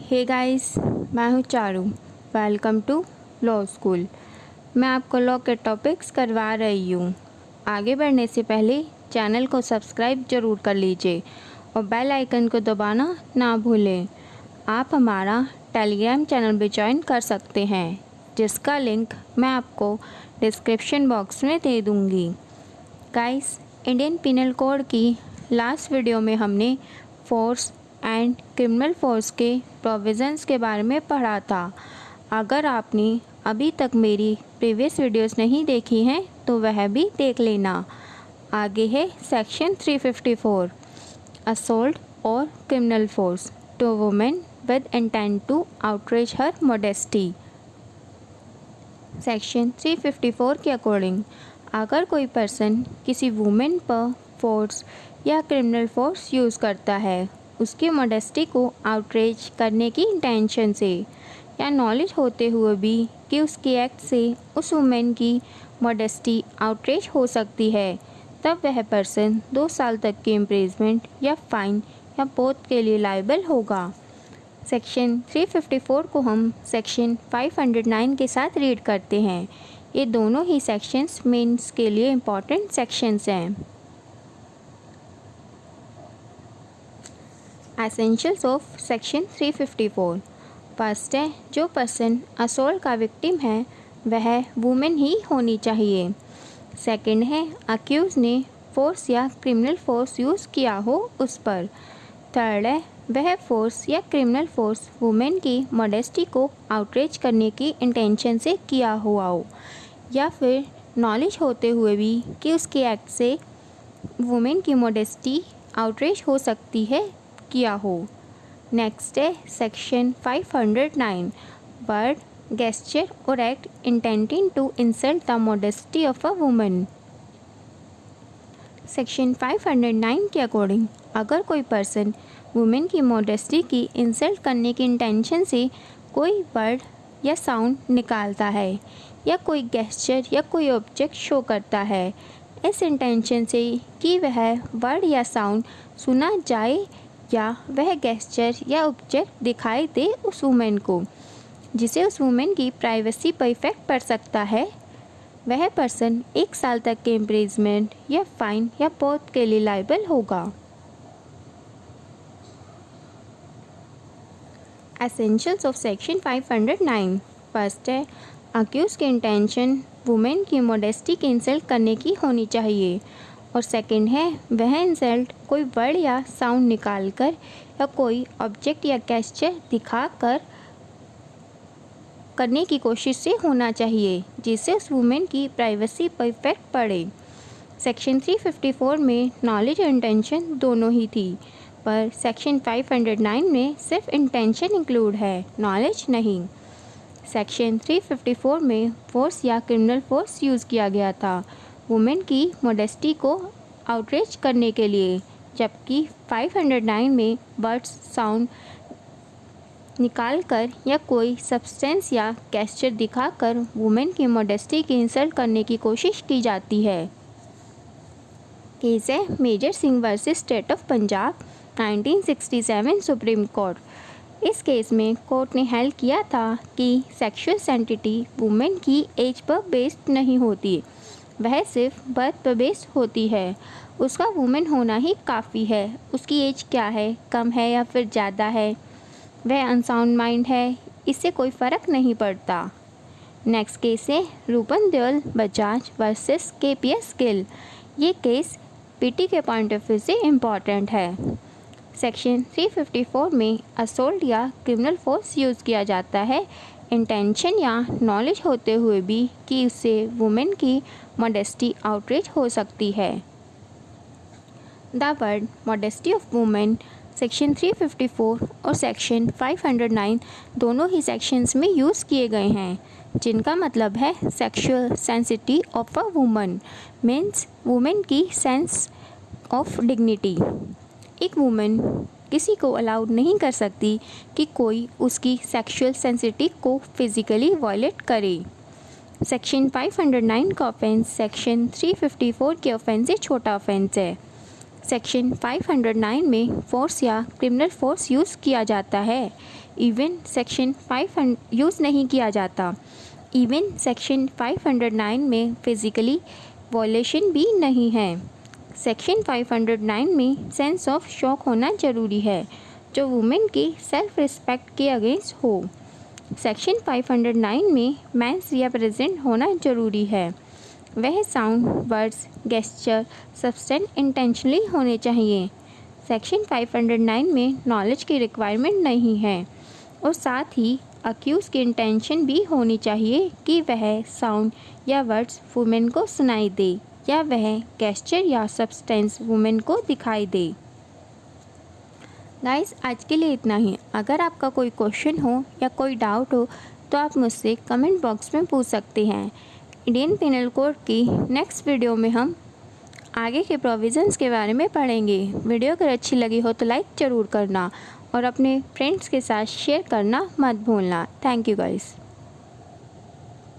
हे guys, मैं हूँ Charu. Welcome to law school. मैं आपको लॉ के टॉपिक्स करवा रही हूँ। आगे बढ़ने से पहले चैनल को सब्सक्राइब ज़रूर कर लीजिए और बेल आइकन को दबाना ना भूलें। आप हमारा टेलीग्राम चैनल भी ज्वाइन कर सकते हैं, जिसका लिंक मैं आपको डिस्क्रिप्शन बॉक्स में दे दूँगी। गाइस, इंडियन पिनल कोड की लास्ट वीडियो में हमने फोर्स एंड क्रिमिनल फोर्स के प्रोविज़न्स के बारे में पढ़ा था। अगर आपने अभी तक मेरी प्रीवियस वीडियोस नहीं देखी हैं तो वह भी देख लेना। आगे है सेक्शन 354, असोल्ट और criminal force to women with intent to outreach her modesty. Section 354 के अकॉर्डिंग अगर कोई पर्सन किसी वुमेन पर फोर्स या क्रिमिनल फोर्स यूज़ करता है, उसकी मॉडेस्टी को आउटरीच करने की इंटेंशन से या नॉलेज होते हुए भी कि उसके एक्ट से उस वुमेन की मॉडेस्टी आउटरीच हो सकती है, तब वह पर्सन 2 साल तक की इम्प्रिजमेंट या फाइन या बोथ के लिए लायबल होगा। सेक्शन 354 को हम सेक्शन 509 के साथ रीड करते हैं। ये दोनों ही सेक्शंस मेंस के लिए इम्पॉर्टेंट सेक्शंस हैं। Essentials of section 354। फर्स्ट है, जो पर्सन असोल्ट का विक्टिम है वह वुमेन ही होनी चाहिए। सेकंड है, अक्यूज ने फोर्स या क्रिमिनल फोर्स यूज़ किया हो उस पर। थर्ड है, वह फोर्स या क्रिमिनल फोर्स वुमेन की मॉडेस्टी को आउटरीच करने की इंटेंशन से किया हुआ हो या फिर नॉलेज होते हुए भी कि उसके एक्ट से वुमेन की मॉडेस्टी आउटरीच हो सकती है किया हो। नेक्स्ट है सेक्शन 509, वर्ड, गेस्चर और act intending to insult the modesty of a woman. Section 509 के अकॉर्डिंग अगर कोई पर्सन वुमेन की मॉडेस्टी की इंसल्ट करने की इंटेंशन से कोई वर्ड या साउंड निकालता है या कोई गेस्चर या कोई ऑब्जेक्ट शो करता है इस इंटेंशन से कि वह वर्ड या साउंड सुना जाए या वह गेस्चर या ऑब्जेक्ट दिखाई दे उस वुमेन को, जिसे उस वुमेन की प्राइवेसी पर इफेक्ट पड़ सकता है, वह पर्सन 1 साल तक के इम्प्रिजमेंट या फाइन या बोथ के लिए लायबल होगा। Essentials of section 509। फर्स्ट है, अक्यूज की इंटेंशन वुमेन की मॉडेस्टी की इंसल्ट करने की होनी चाहिए। और सेकंड है, वह इंसल्ट कोई वर्ड या साउंड निकाल कर या कोई ऑब्जेक्ट या गेस्चर दिखाकर करने की कोशिश से होना चाहिए, जिससे उस वुमेन की प्राइवेसी पर इफेक्ट पड़े। सेक्शन 354 में नॉलेज और इंटेंशन दोनों ही थी, पर सेक्शन 509 में सिर्फ इंटेंशन इंक्लूड है, नॉलेज नहीं। सेक्शन 354 में फोर्स या क्रिमिनल फोर्स यूज़ किया गया था वुमेन की मॉडेस्टी को आउटरीच करने के लिए, जबकि 509 में वर्ड्स, साउंड निकाल कर या कोई सब्सटेंस या गेस्चर दिखाकर वुमेन की मॉडेस्टी की इंसल्ट करने की कोशिश की जाती है। केस है Major Singh versus state of Punjab 1967 supreme court. इस केस में कोर्ट ने हेल्ड किया था कि सेक्सुअल सेंसिटिविटी वुमेन की एज पर बेस्ड नहीं होती, वह सिर्फ बर्थ पर बेस्ड होती है। उसका वुमेन होना ही काफ़ी है। उसकी एज क्या है, कम है या फिर ज़्यादा है, वह अनसाउंड माइंड है, इससे कोई फ़र्क नहीं पड़ता। नेक्स्ट केस है रूपन देओल बजाज वर्सेस KPS गिल। ये केस पीटी के पॉइंट ऑफ व्यू से इम्पॉर्टेंट है। सेक्शन 354 में असोल्ट या क्रिमिनल फोर्स यूज़ किया जाता है इंटेंशन या नॉलेज होते हुए भी कि उससे वुमेन की मॉडेस्टी आउटरीच हो सकती है। The word modesty of women section 354 और सेक्शन 509 दोनों ही सेक्शंस में यूज़ किए गए हैं, जिनका मतलब है sexual sensitivity of a woman means women की सेंस ऑफ डिग्निटी। एक वुमेन किसी को अलाउड नहीं कर सकती कि कोई उसकी सेक्सुअल सेंसिटिविटी को फिज़िकली वायलेट करे। सेक्शन 509 का ऑफेंस सेक्शन 354 के ऑफेंस से छोटा ऑफेंस है। सेक्शन 509 में फोर्स या क्रिमिनल फोर्स यूज़ किया जाता है इवन सेक्शन 500 यूज़ नहीं किया जाता। इवन सेक्शन 509 में फ़िज़िकली वॉयलेशन भी नहीं है। सेक्शन 509 में सेंस ऑफ शॉक होना ज़रूरी है जो वुमेन की सेल्फ रिस्पेक्ट के अगेंस्ट हो। सेक्शन 509 में मेंस रिप्रेजेंट होना ज़रूरी है। वह sound, words, gesture, substance intentionally होने चाहिए। सेक्शन 509 में नॉलेज की रिक्वायरमेंट नहीं है और साथ ही अक्यूज़ की इंटेंशन भी होनी चाहिए कि वह साउंड या वर्ड्स वुमेन को सुनाई दे या वह गेस्चर या सब्सटेंस वुमेन को दिखाई दे। गाइस, आज के लिए इतना ही। अगर आपका कोई क्वेश्चन हो या कोई डाउट हो तो आप मुझसे कमेंट बॉक्स में पूछ सकते हैं। इंडियन पिनल कोड की नेक्स्ट वीडियो में हम आगे के प्रोविज़न्स के बारे में पढ़ेंगे। वीडियो अगर अच्छी लगी हो तो लाइक ज़रूर करना और अपने फ्रेंड्स के साथ शेयर करना मत भूलना। Thank you guys.